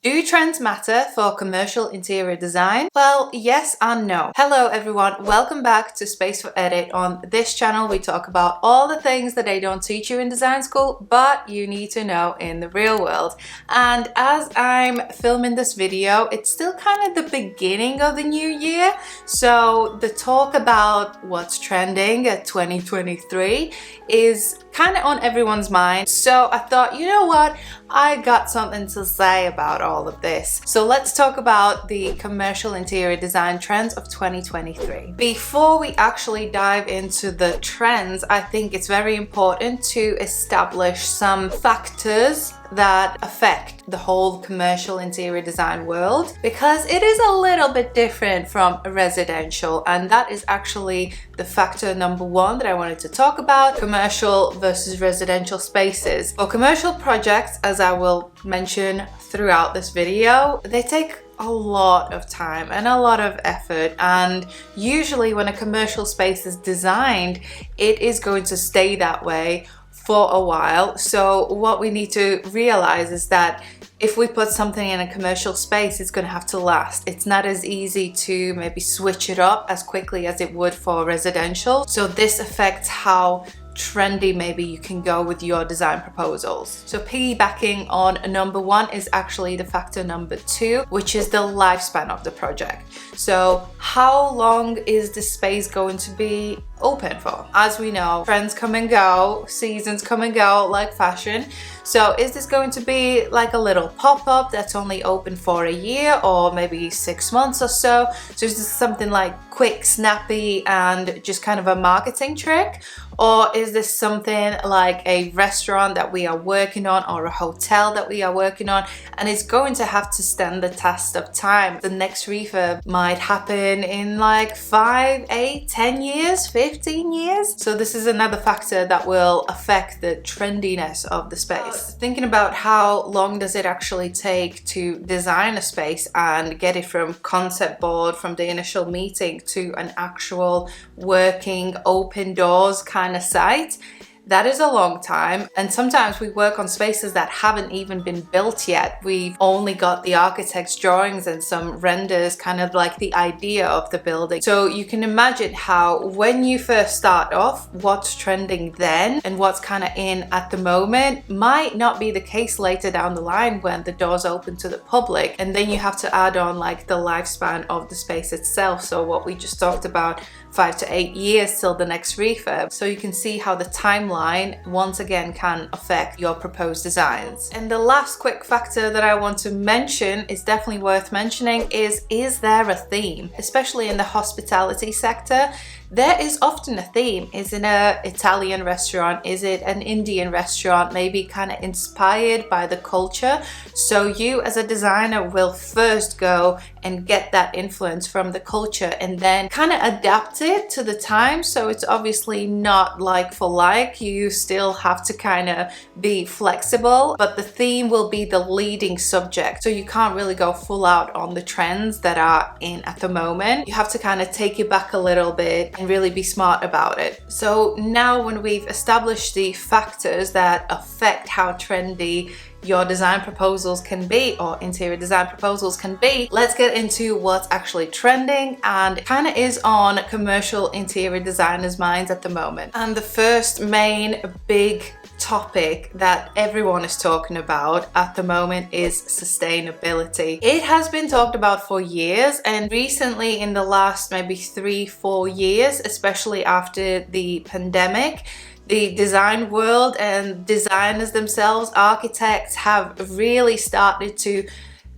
Do trends matter for commercial interior design? Well, yes and no. Hello everyone, welcome back to Space for Edit. On this channel we talk about all the things that they don't teach you in design school but you need to know in the real world. And as I'm filming this video, it's still kind of the beginning of the new year, so the talk about what's trending at 2023 is kind of on everyone's mind. So I thought, you know what, I got something to say about all of this. So let's talk about the commercial interior design trends of 2023. Before we actually dive into the trends, I think it's very important to establish some factors that affect the whole commercial interior design world, because it is a little bit different from residential, and that is actually the factor number one that I wanted to talk about: commercial versus residential spaces. For commercial projects, as I will mention throughout this video, they take a lot of time and a lot of effort, and usually when a commercial space is designed, it is going to stay that way for a while. So what we need to realize is that if we put something in a commercial space, it's going to have to last. It's not as easy to maybe switch it up as quickly as it would for residential. So this affects how trendy maybe you can go with your design proposals. So piggybacking on number one is actually the factor number two, which is the lifespan of the project. So how long is the space going to be open for? As we know, trends come and go, seasons come and go like fashion. So is this going to be like a little pop-up that's only open for a year or maybe 6 months or so? So is this something like quick, snappy, and just kind of a marketing trick? Or is this something like a restaurant that we are working on, or a hotel that we are working on, and it's going to have to stand the test of time? The next refurb might happen in like 5, 8, 10 years, 15 years. So this is another factor that will affect the trendiness of the space. Thinking about how long does it actually take to design a space and get it from concept board, from the initial meeting, to an actual working open doors kind of site. That is a long time, and sometimes we work on spaces that haven't even been built yet. We've only got the architect's drawings and some renders, kind of like the idea of the building. So you can imagine how when you first start off, what's trending then and what's kind of in at the moment might not be the case later down the line when the doors open to the public. And then you have to add on like the lifespan of the space itself. So what we just talked about, 5 to 8 years till the next refurb. So you can see how the timeline once again can affect your proposed designs. And the last quick factor that I want to mention, is definitely worth mentioning, is there a theme? Especially in the hospitality sector, there is often a theme. Is it an Italian restaurant? Is it an Indian restaurant? Maybe kind of inspired by the culture. So you as a designer will first go and get that influence from the culture and then kind of adapt it to the time. So it's obviously not like for like. You still have to kind of be flexible, but the theme will be the leading subject. So you can't really go full out on the trends that are in at the moment. You have to kind of take it back a little bit and really be smart about it. So now when we've established the factors that affect how trendy your design proposals can be, or interior design proposals can be, let's get into what's actually trending and kind of is on commercial interior designers' minds at the moment. And the first main big topic that everyone is talking about at the moment is sustainability. It has been talked about for years, and recently in the last maybe 3-4 years, especially after the pandemic, the design world and designers themselves, architects, have really started to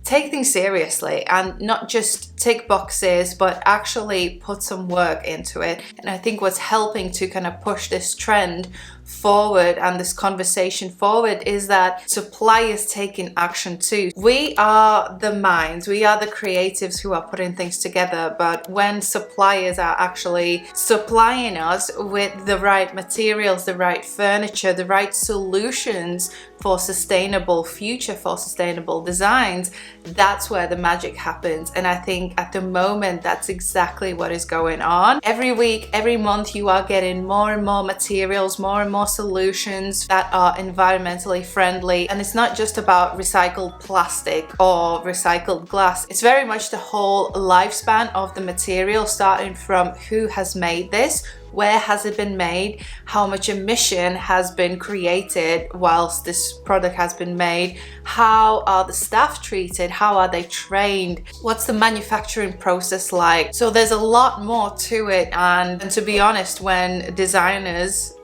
take things seriously and not just tick boxes, but actually put some work into it. And I think what's helping to kind of push this trend forward and this conversation forward is that suppliers taking action too. We are the minds, we are the creatives who are putting things together, but when suppliers are actually supplying us with the right materials, the right furniture, the right solutions for sustainable future, for sustainable designs, that's where the magic happens. And I think think at the moment that's exactly what is going on. Every week, every month, you are getting more and more materials, more and more solutions that are environmentally friendly. And it's not just about recycled plastic or recycled glass. It's very much the whole lifespan of the material, starting from who has made this, where has it been made, how much emission has been created whilst this product has been made, how are the staff treated, how are they trained, what's the manufacturing process like. So there's a lot more to it, and to be honest, when designers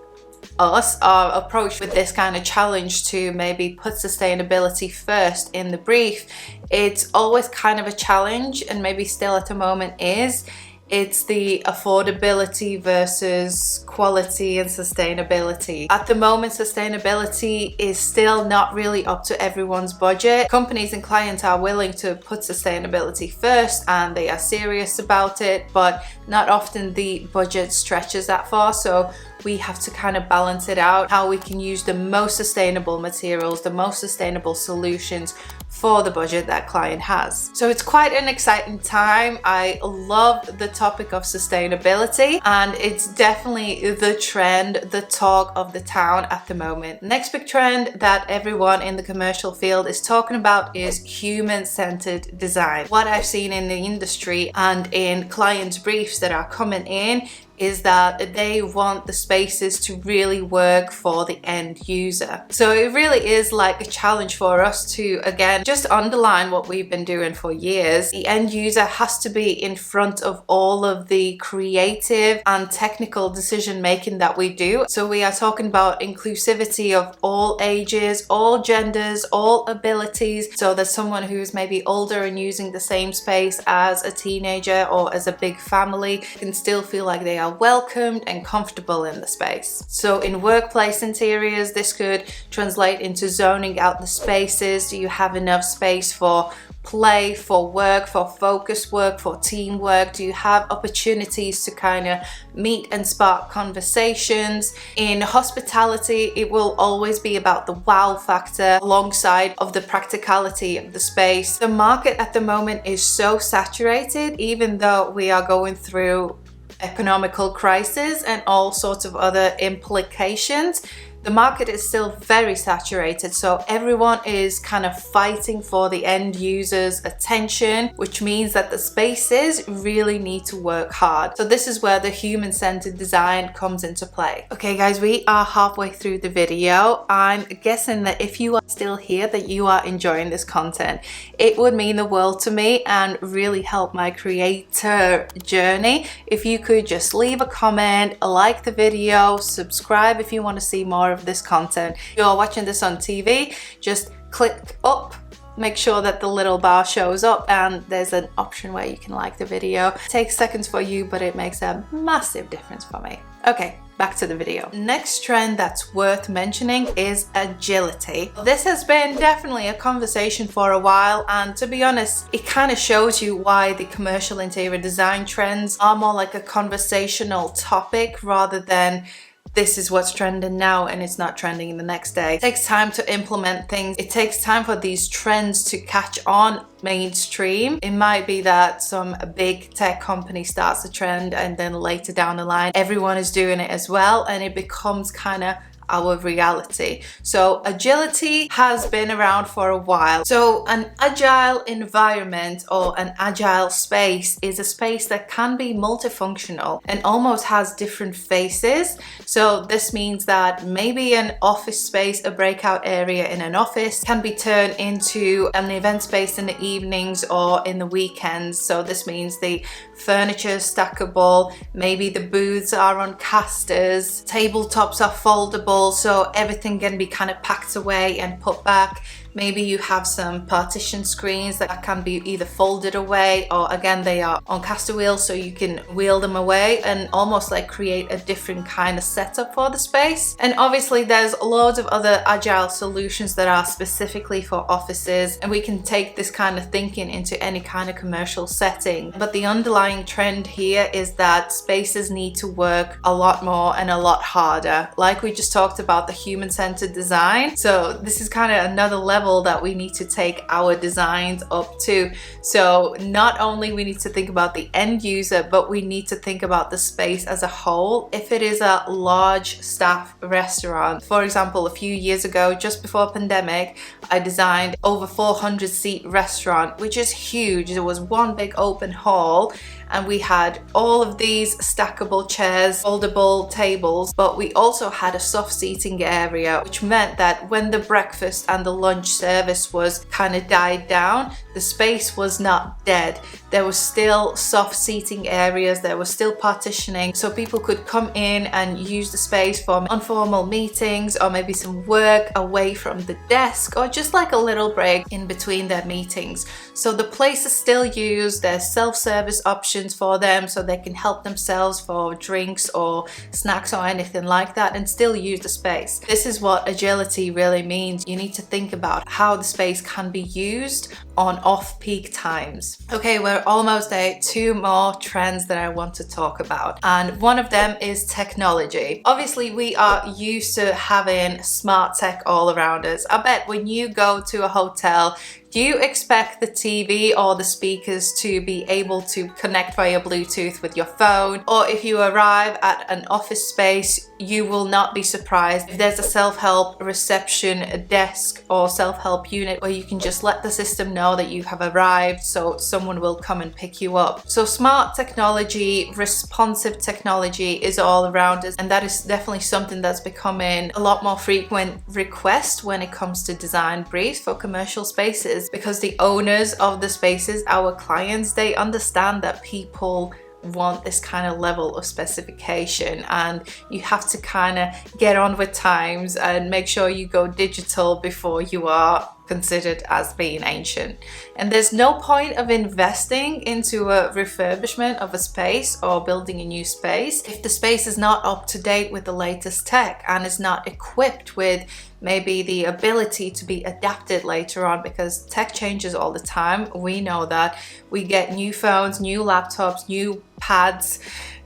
us are approached with this kind of challenge to maybe put sustainability first in the brief, it's always kind of a challenge, and maybe still at the moment is. It's the affordability versus quality and sustainability. At the moment, sustainability is still not really up to everyone's budget. Companies and clients are willing to put sustainability first and they are serious about it, but not often the budget stretches that far. So we have to kind of balance it out, how we can use the most sustainable materials, the most sustainable solutions for the budget that client has. So it's quite an exciting time. I love the topic of sustainability, and it's definitely the trend, the talk of the town at the moment. Next big trend that everyone in the commercial field is talking about is human-centered design. What I've seen in the industry and in clients' briefs that are coming in is that they want the spaces to really work for the end user. So it really is like a challenge for us to, again, just underline what we've been doing for years. The end user has to be in front of all of the creative and technical decision making that we do. So we are talking about inclusivity of all ages, all genders, all abilities. So there's someone who's maybe older and using the same space as a teenager or as a big family can still feel like they are welcomed and comfortable in the space. So in workplace interiors, this could translate into zoning out the spaces. Do you have enough space for play, for work, for focus work, for teamwork? Do you have opportunities to kind of meet and spark conversations? In hospitality, it will always be about the wow factor alongside of the practicality of the space. The market at the moment is so saturated, even though we are going through economical crisis and all sorts of other implications. The market is still very saturated, so everyone is kind of fighting for the end user's attention, which means that the spaces really need to work hard. So this is where the human-centered design comes into play. Okay guys, we are halfway through the video. I'm guessing that if you are still here, that you are enjoying this content. It would mean the world to me and really help my creator journey if you could just leave a comment, like the video, subscribe if you want to see more of this content. If you're watching this on TV, just click up, make sure that the little bar shows up, and there's an option where you can like the video. It takes seconds for you, but it makes a massive difference for me. Okay, back to the video. Next trend that's worth mentioning is agility. This has been definitely a conversation for a while, and to be honest, it kind of shows you why the commercial interior design trends are more like a conversational topic rather than this is what's trending now and it's not trending in the next day. It takes time to implement things. It takes time for these trends to catch on mainstream. It might be that some big tech company starts a trend and then later down the line everyone is doing it as well, and it becomes kind of our reality. So agility has been around for a while. So an agile environment or an agile space is a space that can be multifunctional and almost has different faces. So this means that maybe an office space, a breakout area in an office, can be turned into an event space in the evenings or in the weekends. So this means the furniture is stackable, maybe the booths are on casters, tabletops are foldable, so everything can be kind of packed away and put back. Maybe you have some partition screens that can be either folded away or again they are on caster wheels, so you can wheel them away and almost like create a different kind of setup for the space. And obviously there's loads of other agile solutions that are specifically for offices, and we can take this kind of thinking into any kind of commercial setting. But the underlying trend here is that spaces need to work a lot more and a lot harder. Like we just talked about the human-centered design. So this is kind of another level level that we need to take our designs up to. So not only we need to think about the end user, but we need to think about the space as a whole. If it is a large staff restaurant, for example, a few years ago, just before pandemic, I designed over 400 seat restaurant, which is huge. It was one big open hall, and we had all of these stackable chairs, foldable tables, but we also had a soft seating area, which meant that when the breakfast and the lunch service was kind of died down, the space was not dead. There was still soft seating areas, there was still partitioning, so people could come in and use the space for informal meetings or maybe some work away from the desk, or just like a little break in between their meetings. So the place is still used, there's self-service options for them so they can help themselves for drinks or snacks or anything like that and still use the space. This is what agility really means. You need to think about how the space can be used on off-peak times. Okay, we're almost there. 2 more trends that I want to talk about, and one of them is technology. Obviously, we are used to having smart tech all around us. I bet when you go to a hotel, do you expect the TV or the speakers to be able to connect via Bluetooth with your phone? Or if you arrive at an office space, you will not be surprised if there's a self-help reception desk or self-help unit where you can just let the system know that you have arrived, so someone will come and pick you up. So smart technology, responsive technology is all around us, and that is definitely something that's becoming a lot more frequent request when it comes to design briefs for commercial spaces, because the owners of the spaces, our clients, they understand that people want this kind of level of specification, and you have to kind of get on with times and make sure you go digital before you are considered as being ancient. And there's no point of investing into a refurbishment of a space or building a new space if the space is not up to date with the latest tech and is not equipped with maybe the ability to be adapted later on, because tech changes all the time. We know that. We get new phones, new laptops, new pads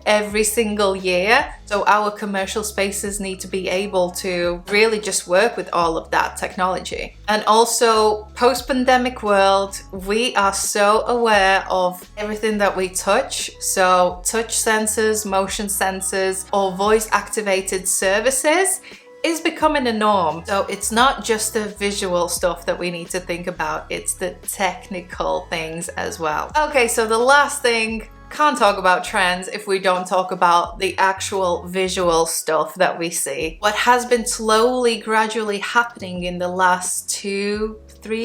every single year. So our commercial spaces need to be able to really just work with all of that technology. And also, post-pandemic world, we are so aware of everything that we touch. So touch sensors, motion sensors, or voice activated services is becoming a norm. So it's not just the visual stuff that we need to think about, it's the technical things as well. Okay, so the last thing, can't talk about trends if we don't talk about the actual visual stuff that we see. What has been slowly, gradually happening in the last 2-3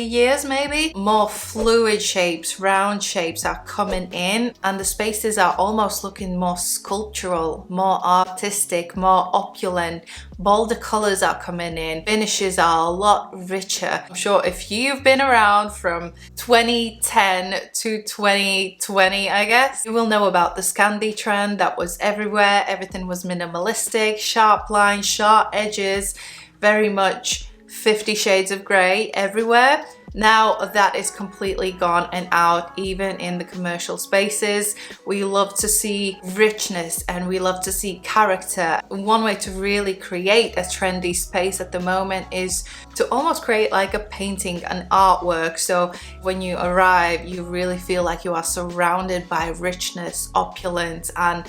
years maybe, more fluid shapes, round shapes are coming in, and the spaces are almost looking more sculptural, more artistic, more opulent. Bolder colors are coming in, finishes are a lot richer. I'm sure if you've been around from 2010 to 2020, I guess, you will know about the Scandi trend that was everywhere. Everything was minimalistic, sharp lines, sharp edges, very much 50 Shades of Grey everywhere. Now that is completely gone and out, even in the commercial spaces. We love to see richness and we love to see character. One way to really create a trendy space at the moment is to almost create like a painting, an artwork. So when you arrive, you really feel like you are surrounded by richness, opulence, and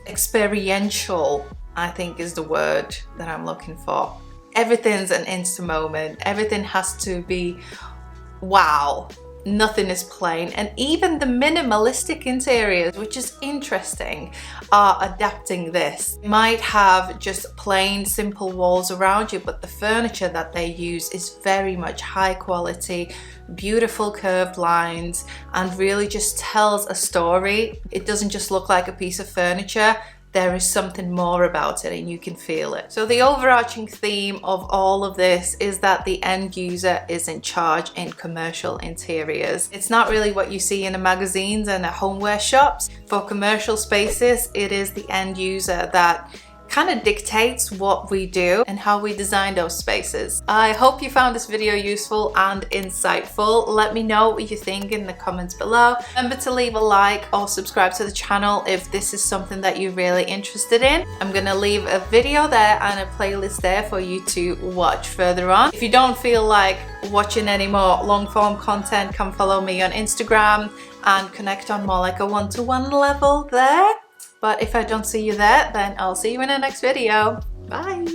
experiential, I think is the word that I'm looking for. Everything's an INSTA moment. Everything has to be wow, nothing is plain. And even the minimalistic interiors, which is interesting, are adapting this. You might have just plain simple walls around you, but the furniture that they use is very much high quality, beautiful curved lines, and really just tells a story. It doesn't just look like a piece of furniture. There is something more about it and you can feel it. So the overarching theme of all of this is that the end user is in charge in commercial interiors. It's not really what you see in the magazines and the homeware shops. For commercial spaces, it is the end user that kind of dictates what we do and how we design those spaces. I hope you found this video useful and insightful. Let me know what you think in the comments below. Remember to leave a like or subscribe to the channel if this is something that you're really interested in. I'm gonna leave a video there and a playlist there for you to watch further on. If you don't feel like watching any more long form content, come follow me on Instagram and connect on more like a one-to-one level there. But if I don't see you there, then I'll see you in the next video. Bye!